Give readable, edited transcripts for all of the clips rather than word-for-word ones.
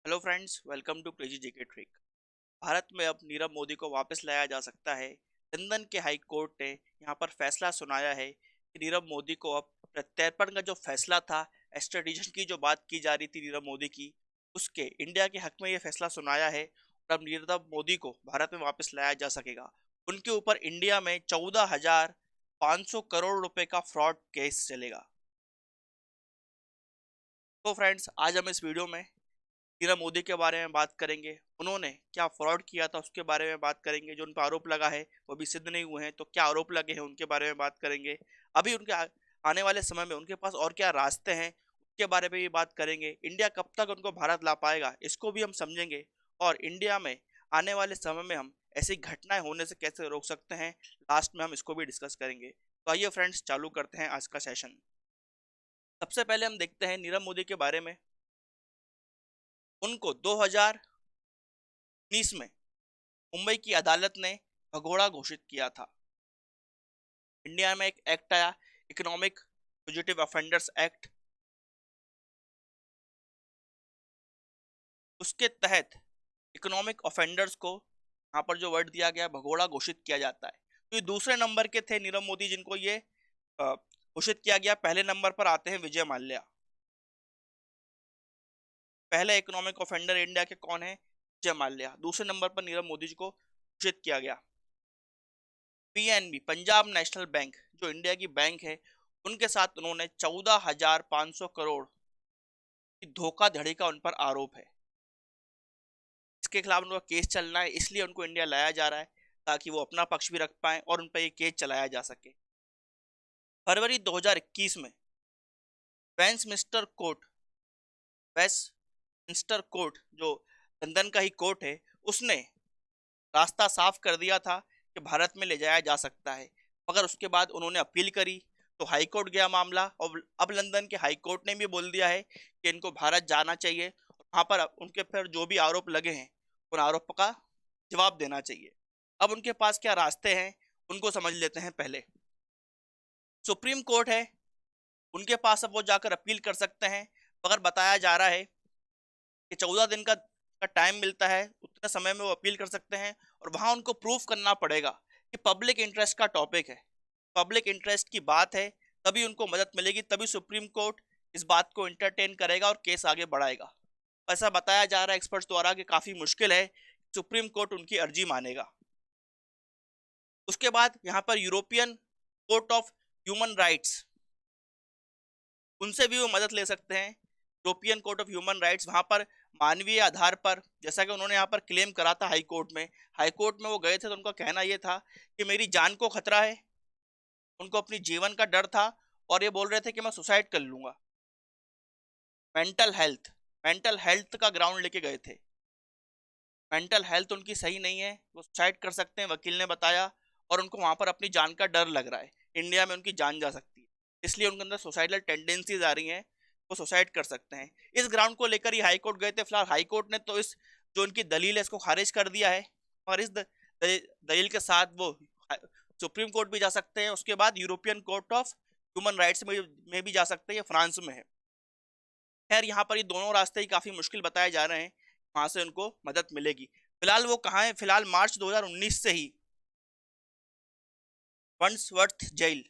Hello friends, welcome to crazy GK trick. Bharat में अब नीरव मोदी को वापस लाया जा सकता है। लंदन के हाई कोर्ट ने यहाँ पर फैसला सुनाया है कि नीरव मोदी को अब प्रत्यर्पण का जो फैसला था, एक्स्ट्रेडिशन की जो बात की जा रही थी नीरव मोदी की, उसके इंडिया के हक में ये फैसला सुनाया है और अब नीरव मोदी को भारत में वापस लाया जा सकेगा। उनके ऊपर इंडिया में 14,500 करोड़ रुपए का फ्रॉड केस चलेगा। तो फ्रेंड्स, आज हम इस वीडियो में नीरव मोदी के बारे में बात करेंगे। उन्होंने क्या फ्रॉड किया था उसके बारे में बात करेंगे। जो उन पर आरोप लगा है वो भी सिद्ध नहीं हुए हैं, तो क्या आरोप लगे हैं उनके बारे में बात करेंगे। अभी उनके आने वाले समय में उनके पास और क्या रास्ते हैं उसके बारे में भी बात करेंगे। इंडिया कब तक उनको भारत ला पाएगा इसको भी हम समझेंगे। और इंडिया में आने वाले समय में हम ऐसी घटनाएं होने से कैसे रोक सकते हैं, लास्ट में हम इसको भी डिस्कस करेंगे। तो आइए फ्रेंड्स, चालू करते हैं आज का सेशन। सबसे पहले हम देखते हैं नीरव मोदी के बारे में। उनको 2019 में मुंबई की अदालत ने भगोड़ा घोषित किया था। इंडिया में एक एक्ट आया, इकोनॉमिक फ्यूजिटिव ऑफेंडर्स एक्ट। उसके तहत इकोनॉमिक ऑफेंडर्स को यहाँ पर जो वर्ड दिया गया, भगोड़ा घोषित किया जाता है। तो ये दूसरे नंबर के थे नीरव मोदी जिनको ये घोषित किया गया। पहले नंबर पर आते हैं विजय माल्या। पहले इकोनॉमिक ऑफेंडर इंडिया के कौन है? विजय माल्या। दूसरे नंबर पर नीरव मोदी जी को घोषित किया गया। पीएनबी, पंजाब नेशनल बैंक, जो इंडिया की बैंक है, उनके साथ उन्होंने 14,500 करोड़ की धोखाधड़ी का उन पर आरोप है। इसके खिलाफ उनका केस चलना है, इसलिए उनको इंडिया लाया जा रहा है ताकि वो अपना पक्ष भी रख पाए और उन पर ये केस चलाया जा सके। फरवरी 2021 में वेस्टमिंस्टर कोर्ट वेस्टमिंस्टर कोर्ट जो लंदन का ही कोर्ट है, उसने रास्ता साफ कर दिया था कि भारत में ले जाया जा सकता है। मगर उसके बाद उन्होंने अपील करी तो हाई कोर्ट गया मामला, और अब लंदन के हाई कोर्ट ने भी बोल दिया है कि इनको भारत जाना चाहिए और वहाँ पर उनके पर जो भी आरोप लगे हैं उन आरोपों का जवाब देना चाहिए। अब उनके पास क्या रास्ते हैं उनको समझ लेते हैं। पहले सुप्रीम कोर्ट है, उनके पास अब वो जाकर अपील कर सकते हैं। मगर बताया जा रहा है कि 14 दिन का टाइम मिलता है, उतने समय में वो अपील कर सकते हैं। और वहां उनको प्रूफ करना पड़ेगा कि पब्लिक इंटरेस्ट का टॉपिक है, पब्लिक इंटरेस्ट की बात है, तभी उनको मदद मिलेगी, तभी सुप्रीम कोर्ट इस बात को इंटरटेन करेगा और केस आगे बढ़ाएगा। ऐसा बताया जा रहा है एक्सपर्ट्स द्वारा कि काफी मुश्किल है सुप्रीम कोर्ट उनकी अर्जी मानेगा। उसके बाद यहाँ पर European court of human rights, उनसे भी वो मदद ले सकते हैं। European court of human rights, वहां पर मानवीय आधार पर, जैसा कि उन्होंने यहाँ पर क्लेम करा था हाई कोर्ट में, हाई कोर्ट में वो गए थे तो उनका कहना ये था कि मेरी जान को खतरा है, उनको अपनी जीवन का डर था और ये बोल रहे थे कि मैं सुसाइड कर लूंगा। मेंटल हेल्थ का ग्राउंड लेके गए थे। मेंटल हेल्थ उनकी सही नहीं है, वो सुसाइड कर सकते हैं, वकील ने बताया। और उनको वहां पर अपनी जान का डर लग रहा है, इंडिया में उनकी जान जा सकती है, इसलिए उनके अंदर सुसाइडल टेंडेंसीज आ रही हैं, वो सुसाइड कर सकते हैं। इस ग्राउंड को लेकर ही हाई कोर्ट गए थे। फिलहाल हाई कोर्ट ने तो इस जो उनकी दलील है इसको खारिज कर दिया है। और इस दलील के साथ वो सुप्रीम कोर्ट भी जा सकते हैं। उसके बाद European court of human rights में भी जा सकते हैं, ये फ्रांस में है। खैर, यहाँ पर ये दोनों रास्ते ही काफी मुश्किल बताए जा रहे हैं, वहां से उनको मदद मिलेगी। फिलहाल वो कहाँ है? फिलहाल मार्च 2019 से ही वंड्सवर्थ जेल,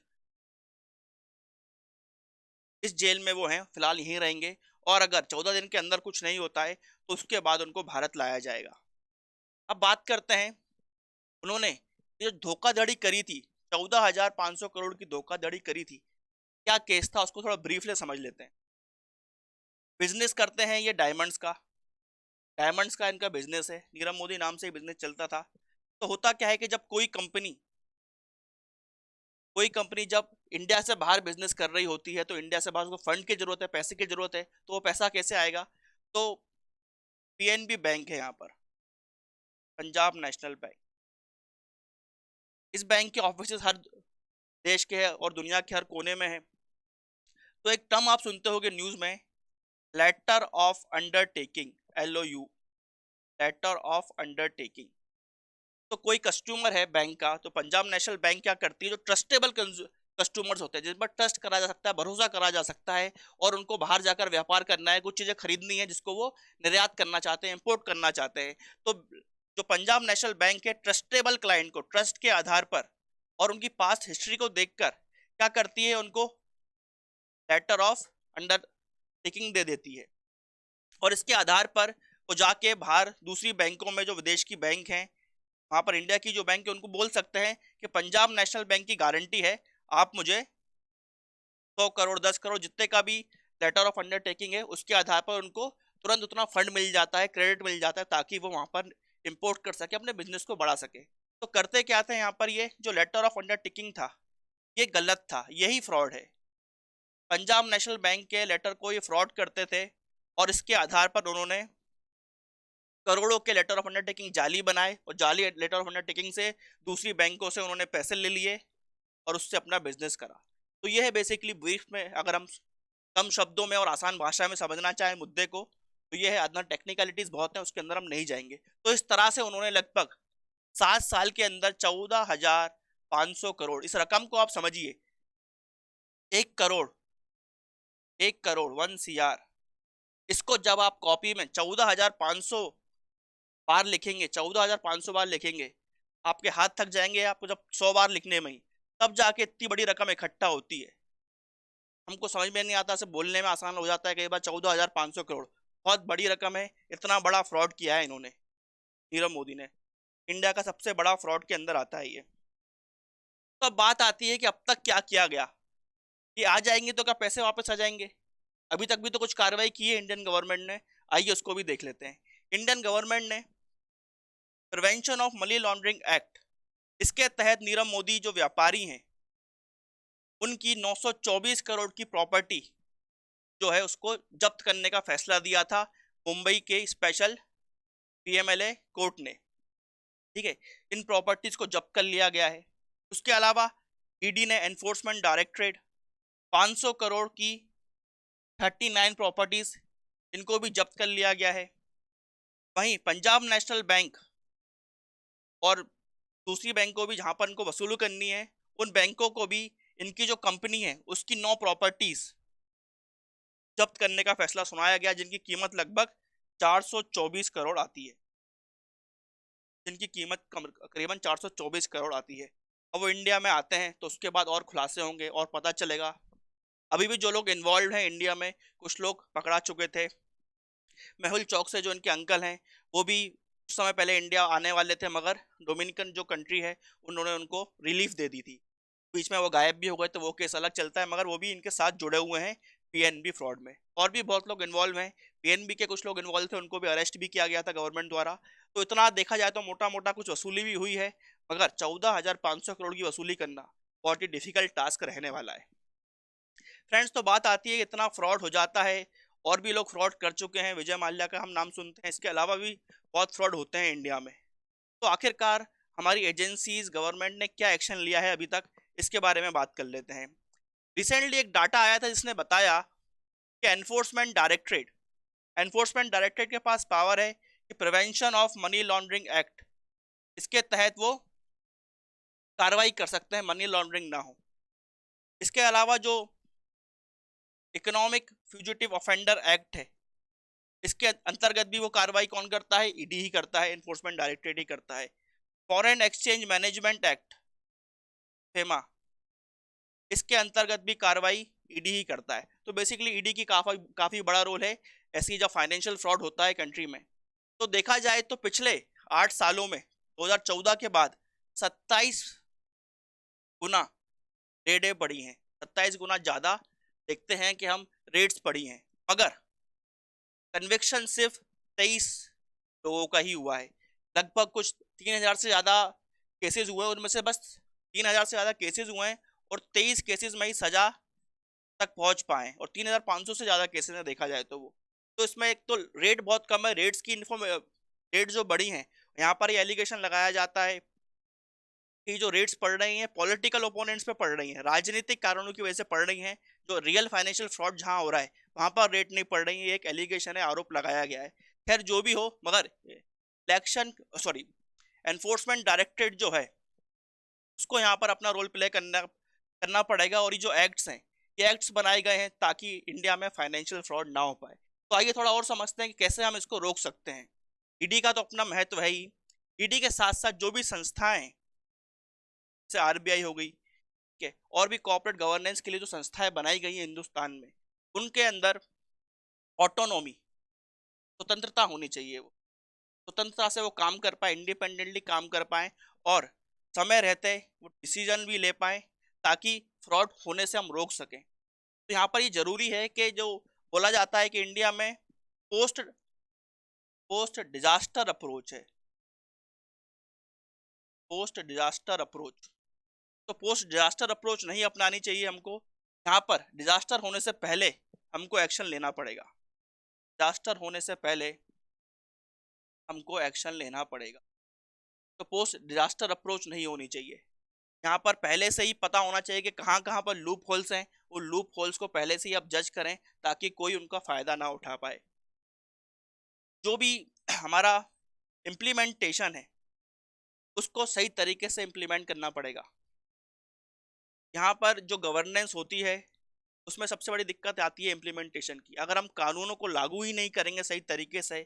इस जेल में वो हैं, फिलहाल यहीं रहेंगे। और अगर 14 दिन के अंदर कुछ नहीं होता है तो उसके बाद उनको भारत लाया जाएगा। अब बात करते हैं, उन्होंने ये जो धोखाधड़ी करी थी, 14,500 करोड़ की धोखाधड़ी करी थी, क्या केस था उसको थोड़ा ब्रीफली समझ लेते हैं। बिजनेस करते हैं ये डायमंड्स का इनका बिजनेस है, नीरव मोदी नाम से ही बिजनेस चलता था। तो होता क्या है कि जब कोई कंपनी जब इंडिया से बाहर बिजनेस कर रही होती है तो इंडिया से बाहर उसको फंड की जरूरत है, पैसे की जरूरत है। तो वो पैसा कैसे आएगा? तो पीएनबी बैंक है यहाँ पर, पंजाब नेशनल बैंक। इस बैंक के ऑफिस हर देश के है और दुनिया के हर कोने में है। तो एक टर्म आप सुनते होंगे न्यूज में, letter of undertaking, LOU, letter of undertaking. तो कोई कस्टमर है बैंक का, तो पंजाब नेशनल बैंक क्या करती है, जो ट्रस्टेबल कस्टमर्स होते हैं जिन पर ट्रस्ट करा जा सकता है, भरोसा करा जा सकता है, और उनको बाहर जाकर व्यापार करना है, कुछ चीजें खरीदनी है जिसको वो निर्यात करना चाहते हैं, इंपोर्ट करना चाहते हैं। तो जो पंजाब नेशनल बैंक है, ट्रस्टेबल क्लाइंट को ट्रस्ट के आधार पर और उनकी पास्ट हिस्ट्री को देखकर क्या करती है, उनको लेटर ऑफ अंडरटेकिंग दे देती है, और इसके आधार पर वो जाके बाहर दूसरी बैंकों में, जो विदेश की बैंक हैं, वहां पर इंडिया की जो बैंक है, उनको बोल सकते हैं कि पंजाब नेशनल बैंक की गारंटी है, आप मुझे 100 करोड़ 10 करोड़ जितने का भी लेटर ऑफ अंडरटेकिंग है, उसके आधार पर उनको तुरंत उतना फंड मिल जाता है, क्रेडिट मिल जाता है, ताकि वो वहां पर इंपोर्ट कर सके, अपने बिजनेस को बढ़ा सके। तो करते क्या थे यहाँ पर, ये जो लेटर ऑफ अंडरटेकिंग था ये गलत था, यही फ्रॉड है। पंजाब नेशनल बैंक के लेटर को ये फ्रॉड करते थे, और इसके आधार पर उन्होंने करोड़ों के लेटर ऑफ अंडरटेकिंग जाली बनाए, और जाली लेटर ऑफ अंडरटेकिंग से दूसरी बैंकों से उन्होंने पैसे ले लिए और उससे अपना बिजनेस करा। तो ये है बेसिकली ब्रीफ में, अगर हम कम शब्दों में और आसान भाषा में समझना चाहें मुद्दे को, तो ये है, अंदर टेक्निकलिटीज बहुत है, उसके अंदर हम नहीं जाएंगे। तो इस तरह से उन्होंने लगभग 7 साल के अंदर 14,500 करोड़, इस रकम को आप समझिए, 1 करोड़, 1 करोड़ 1 CR, इसको जब आप कॉपी में 14,500 बार लिखेंगे, 14,500 बार लिखेंगे, आपके हाथ थक जाएंगे, आपको जब 100 बार लिखने में ही, तब जाके इतनी बड़ी रकम इकट्ठा होती है। हमको समझ में नहीं आता, सिर्फ बोलने में आसान हो जाता है कई बार। 14,500 करोड़ बहुत बड़ी रकम है, इतना बड़ा फ्रॉड किया है इन्होंने, नीरव मोदी ने। इंडिया का सबसे बड़ा फ्रॉड के अंदर आता है ये। तो अब बात आती है कि अब तक क्या किया गया, ये आ जाएंगे तो क्या पैसे वापस आ जाएंगे? अभी तक भी तो कुछ कार्रवाई की है इंडियन गवर्नमेंट ने, आइए उसको भी देख लेते हैं। इंडियन गवर्नमेंट ने prevention of money laundering act, इसके तहत नीरव मोदी जो व्यापारी हैं, उनकी 924 करोड़ की प्रॉपर्टी जो है उसको जब्त करने का फैसला दिया था मुंबई के स्पेशल PMLA कोर्ट ने। ठीक है, इन प्रॉपर्टीज को जब्त कर लिया गया है। उसके अलावा ईडी ने, एनफोर्समेंट डायरेक्टरेट, 500 करोड़ की 39 प्रॉपर्टीज, इनको भी जब्त कर लिया गया है। वहीं पंजाब नेशनल बैंक और दूसरी बैंकों भी, जहां पर इनको वसूली करनी है, उन बैंकों को भी इनकी जो कंपनी है उसकी 9 प्रॉपर्टीज जब्त करने का फैसला सुनाया गया, जिनकी कीमत लगभग 424 करोड़ आती है, जिनकी कीमत करीबन 424 करोड़ आती है। अब वो इंडिया में आते हैं तो उसके बाद और खुलासे होंगे और पता चलेगा। अभी भी जो लोग इन्वॉल्व हैं इंडिया में, कुछ लोग पकड़ा चुके थे। मेहुल चौक से जो इनके अंकल हैं, वो भी कुछ समय पहले इंडिया आने वाले थे, मगर डोमिनिकन जो कंट्री है उन्होंने उनको रिलीफ दे दी थी, बीच में वो गायब भी हो गए, तो वो केस अलग चलता है, मगर वो भी इनके साथ जुड़े हुए हैं PNB फ्रॉड में। और भी बहुत लोग इन्वॉल्व हैं, PNB के कुछ लोग इन्वॉल्व थे, उनको भी अरेस्ट भी किया गया था गवर्नमेंट द्वारा। तो इतना देखा जाए तो मोटा मोटा कुछ वसूली भी हुई है, मगर 14,500 करोड़ की वसूली करना बहुत ही डिफिकल्ट टास्क रहने वाला है। फ्रेंड्स, तो बात आती है कि इतना फ्रॉड हो जाता है, और भी लोग फ्रॉड कर चुके हैं, विजय माल्या का हम नाम सुनते हैं, इसके अलावा भी बहुत फ्रॉड होते हैं इंडिया में। तो आखिरकार हमारी एजेंसीज, गवर्नमेंट ने क्या एक्शन लिया है अभी तक, इसके बारे में बात कर लेते हैं। रिसेंटली एक डाटा आया था जिसने बताया कि एनफोर्समेंट डायरेक्टरेट के पास पावर है कि prevention of money laundering act, इसके तहत वो कार्रवाई कर सकते हैं, मनी लॉन्ड्रिंग ना हो। इसके अलावा जो इकोनॉमिक फ्यूजिटिव ऑफेंडर एक्ट है, इसके अंतर्गत भी वो कार्रवाई कौन करता है? ईडी ही करता है, एनफोर्समेंट डायरेक्टरेट ही करता है। Foreign exchange management act, FEMA, इसके अंतर्गत भी कार्रवाई ईडी ही करता है। तो बेसिकली ईडी की काफी बड़ा रोल है ऐसी जब फाइनेंशियल फ्रॉड होता है कंट्री में। तो देखा जाए तो पिछले 8 सालों में 2014 के बाद 27 गुना रेडें बढ़ी हैं, 27 गुना ज्यादा देखते हैं कि हम रेड्स पड़ी हैं, मगर कन्विक्शन सिर्फ 23 लोगों का ही हुआ है। लगभग कुछ 3,000 से ज्यादा केसेस हुए, उनमें से बस 3,000 से ज्यादा केसेस हुए हैं, और 23 केसेस में ही सजा तक पहुंच पाए, और 3,500 से ज्यादा केसेस में देखा जाए तो वो। तो इसमें एक तो रेट बहुत कम है, रेट जो बड़ी हैं, यहाँ पर ये एलिगेशन लगाया जाता है कि जो रेट्स पड़ रही हैं पॉलिटिकल ओपोनेंट्स पे पड़ रही हैं, राजनीतिक कारणों की वजह से पड़ रही हैं, जो रियल फाइनेंशियल फ्रॉड जहां हो रहा है वहां पर रेट नहीं पड़ रही है, एक एलिगेशन है, आरोप लगाया गया है। खैर जो भी हो, मगर एनफोर्समेंट डायरेक्टरेट जो है उसको यहाँ पर अपना रोल प्ले करना करना पड़ेगा। और ये जो एक्ट्स हैं, ये एक्ट्स बनाए गए हैं ताकि इंडिया में फाइनेंशियल फ्रॉड ना हो पाए। तो आइए थोड़ा और समझते हैं कि कैसे हम इसको रोक सकते हैं। ईडी का तो अपना महत्व है ही। ईडी के साथ साथ जो भी संस्थाएं, जैसे आरबीआई हो गई, ठीक है, और भी कॉर्पोरेट गवर्नेंस के लिए जो संस्थाएं बनाई गई हैं हिंदुस्तान में, उनके अंदर ऑटोनॉमी, स्वतंत्रता होनी चाहिए। वो स्वतंत्रता से वो काम कर पाए, इंडिपेंडेंटली काम कर पाए, और समय रहते वो डिसीजन भी ले पाए, ताकि फ्रॉड होने से हम रोक सकें। तो यहाँ पर ये जरूरी है कि जो बोला जाता है कि इंडिया में पोस्ट पोस्ट डिजास्टर अप्रोच है, पोस्ट डिजास्टर अप्रोच। तो पोस्ट डिजास्टर अप्रोच नहीं अपनानी चाहिए हमको। यहाँ पर डिजास्टर होने से पहले हमको एक्शन लेना पड़ेगा। डिजास्टर होने से पहले हमको एक्शन लेना पड़ेगा। तो पोस्ट डिजास्टर अप्रोच नहीं होनी चाहिए। यहाँ पर पहले से ही पता होना चाहिए कि कहाँ कहाँ पर लूप होल्स हैं, उन लूप होल्स को पहले से ही आप जज करें ताकि कोई उनका फायदा ना उठा पाए। जो भी हमारा इम्प्लीमेंटेशन है उसको सही तरीके से इम्प्लीमेंट करना पड़ेगा। यहाँ पर जो गवर्नेंस होती है उसमें सबसे बड़ी दिक्कत आती है इम्प्लीमेंटेशन की। अगर हम कानूनों को लागू ही नहीं करेंगे सही तरीके से,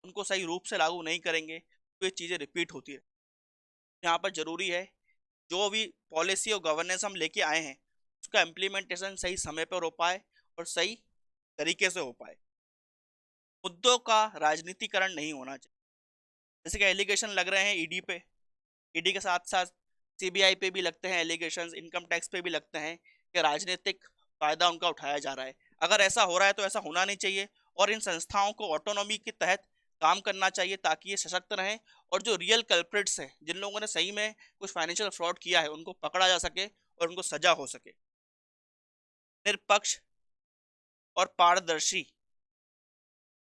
उनको सही रूप से लागू नहीं करेंगे, तो ये चीज़ें रिपीट होती है। यहाँ पर जरूरी है जो भी पॉलिसी और गवर्नेंस हम लेके आए हैं उसका इम्प्लीमेंटेशन सही समय पर हो पाए और सही तरीके से हो पाए। मुद्दों का राजनीतिकरण नहीं होना चाहिए। जैसे कि एलिगेशन लग रहे हैं ईडी पे, ईडी के साथ साथ सीबीआई पे भी लगते हैं एलिगेशंस, इनकम टैक्स पे भी लगते हैं कि राजनीतिक फायदा उनका उठाया जा रहा है। अगर ऐसा हो रहा है तो ऐसा होना नहीं चाहिए, और इन संस्थाओं को ऑटोनॉमी के तहत काम करना चाहिए ताकि ये सशक्त रहें, और जो रियल कल्प्रिट्स हैं, जिन लोगों ने सही में कुछ फाइनेंशियल फ्रॉड किया है, उनको पकड़ा जा सके और उनको सजा हो सके। निष्पक्ष और पारदर्शी,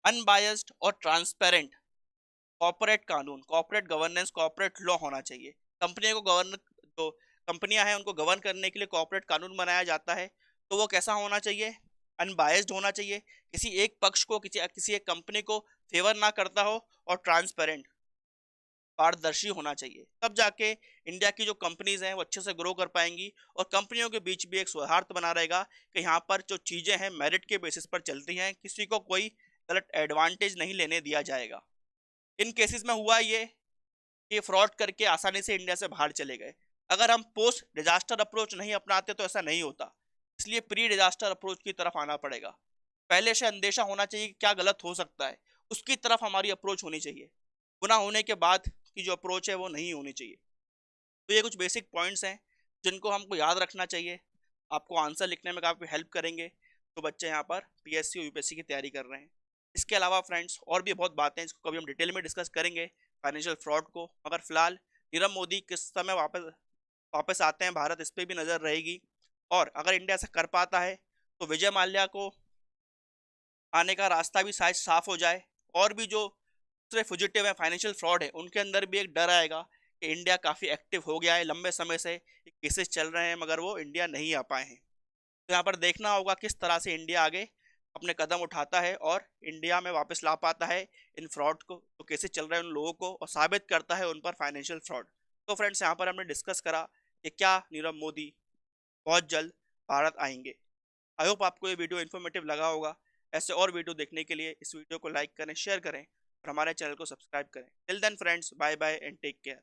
अनबायस्ड और ट्रांसपेरेंट कॉर्पोरेट कानून, कॉर्पोरेट गवर्नेंस, कॉर्पोरेट लॉ होना चाहिए। कंपनियों को गवर्न जो कंपनियां हैं उनको गवर्न करने के लिए कॉर्पोरेट कानून बनाया जाता है, तो वो कैसा होना चाहिए? अनबायस्ड होना चाहिए, किसी एक पक्ष को, किसी एक कंपनी को फेवर ना करता हो, और ट्रांसपेरेंट, पारदर्शी होना चाहिए। तब जाके इंडिया की जो कंपनीज हैं वो अच्छे से ग्रो कर पाएंगी, और कंपनियों के बीच भी एक सौहार्द बना रहेगा कि यहाँ पर जो चीज़ें हैं मेरिट के बेसिस पर चलती हैं, किसी को कोई गलत एडवांटेज नहीं लेने दिया जाएगा। इन केसेस में हुआ ये फ्रॉड करके आसानी से इंडिया से बाहर चले गए। अगर हम पोस्ट डिजास्टर अप्रोच नहीं अपनाते तो ऐसा नहीं होता। इसलिए प्री डिजास्टर अप्रोच की तरफ आना पड़ेगा। पहले से अंदेशा होना चाहिए कि क्या गलत हो सकता है, उसकी तरफ हमारी अप्रोच होनी चाहिए। गुनाह होने के बाद की जो अप्रोच है वो नहीं होनी चाहिए। तो ये कुछ बेसिक पॉइंट्स हैं जिनको हमको याद रखना चाहिए, आपको आंसर लिखने में काफ़ी हेल्प करेंगे तो बच्चे यहाँ पर पीएससी और यूपीएससी की तैयारी कर रहे हैं। इसके अलावा फ्रेंड्स और भी बहुत बातें हैं, इसको कभी हम डिटेल में डिस्कस करेंगे फाइनेंशियल फ्रॉड को। मगर फिलहाल नीरव मोदी किस समय वापस वापस आते हैं भारत, इस पर भी नज़र रहेगी। और अगर इंडिया ऐसा कर पाता है तो विजय माल्या को आने का रास्ता भी शायद साफ हो जाए, और भी जो दूसरे फुजिटिव है, फाइनेंशियल फ्रॉड है, उनके अंदर भी एक डर आएगा कि इंडिया काफ़ी एक्टिव हो गया है, लंबे समय से केसेस चल रहे हैं मगर वो इंडिया नहीं आ पाए हैं। तो यहाँ पर देखना होगा किस तरह से इंडिया आगे अपने कदम उठाता है और इंडिया में वापस ला पाता है इन फ्रॉड को, तो केसेस चल रहे हैं उन लोगों को, और साबित करता है उन पर फाइनेंशियल फ्रॉड। तो फ्रेंड्स यहाँ पर हमने डिस्कस करा कि क्या नीरव मोदी बहुत जल्द भारत आएंगे। आई होप आपको ये वीडियो इन्फॉर्मेटिव लगा होगा। ऐसे और वीडियो देखने के लिए इस वीडियो को लाइक करें, शेयर करें और हमारे चैनल को सब्सक्राइब करें। Till then friends, bye bye and take care.